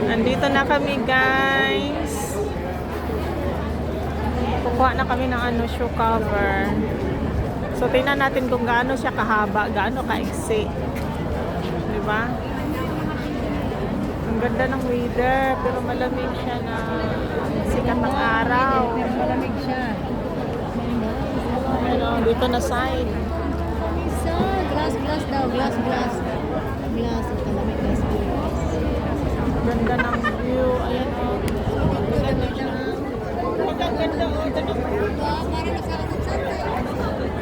Nandito na kami, guys. Kukuha na kami ng shoe cover. So, tingnan natin kung gaano siya kahaba, gaano kaiksi. Diba? Ang ganda ng weather, pero malamig siya na sikat ng araw. Malamig siya. Pero dito na side. Isa, glass daw. Glass. Ito malamig, glass. Ganda ng view. Ayan o. Ang ganda o.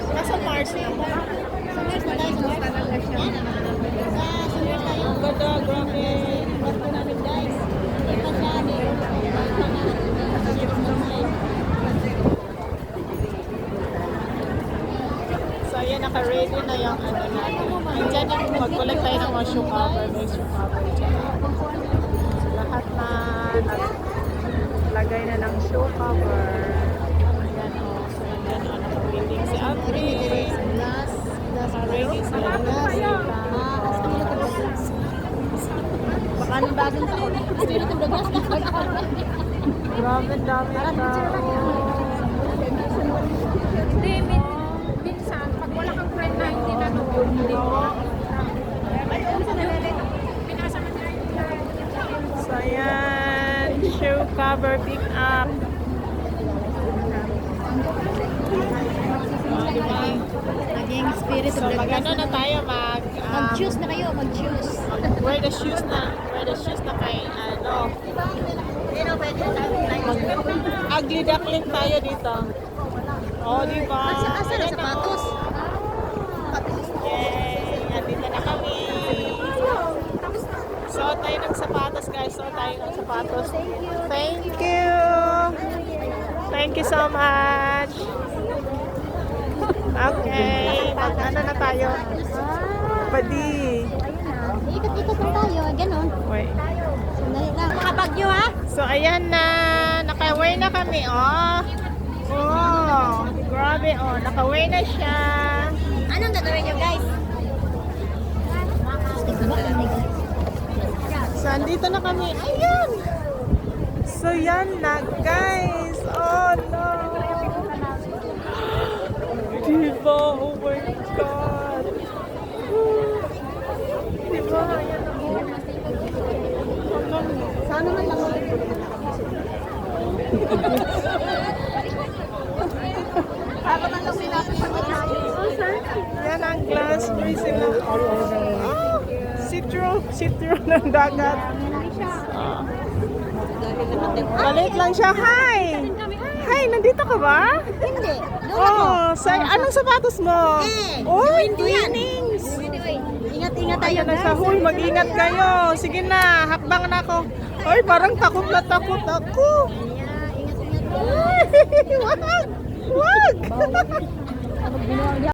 Nasa Mars yun. Sa Mars na tayo. Sa Mars siya. Ang ganda, grabe. Basto namin guys. Ito siya. So ayan, naka-ready na yung natin. Andyan yung mag-collect tayo ng mga shoe cover. May shoe cover dyan. So lahat na lagay na ng shoe cover. Ayan o. So ayan o, naka-waiting si Audrey. Glass. Naka-ready si Audrey. Baka nung bagong taon. Spirit of the glass. Grabe, dami tao. Minsan, pag wala kang friend na hindi nanood, hindi mo. Pinasa mo nila yung So ayan, shoe cover pick up. Naging spirit of So the glass. mag-ano na tayo, Mag-choose na kayo, mag-choose. wear the shoes na kay ugly duckling tayo dito. Oh, di ba? Asa na Ayan sapatos? o. Yay! Andito na kami. Suot tayo ng sapatos, guys. Suot tayo ng sapatos. Thank you. Thank you so much. Okay. Mag-ano na tayo? Padi. Ikot-ikot na tayo, ganon. Wait. Sandali lang. Makapagyo ha? So, ayan na. Naka-wear na kami, oh. Oh, grabe, oh. Naka-wear na siya. Anong gagawin nyo guys? So, andito na kami. Ayan! So, yan na, guys. Oh, no. Diba? Oh my God. Diba? Ayan na, oh. Sana man lang Sana man lang sinapit sa Yan ang glass breeze sila. Oh, see-through ng dagat. Oh. Galit lang siya. Hi! Hi, nandito ka ba? Hindi. Oh, anong sapatos mo? Oh, Twinings! Ingat-ingat tayo Ayan na guys. siya. Huy, mag-ingat kayo. Sige na, hakbang na ako. Ay, parang takot na takot ako. Ingat-ingat. Wag! Wag!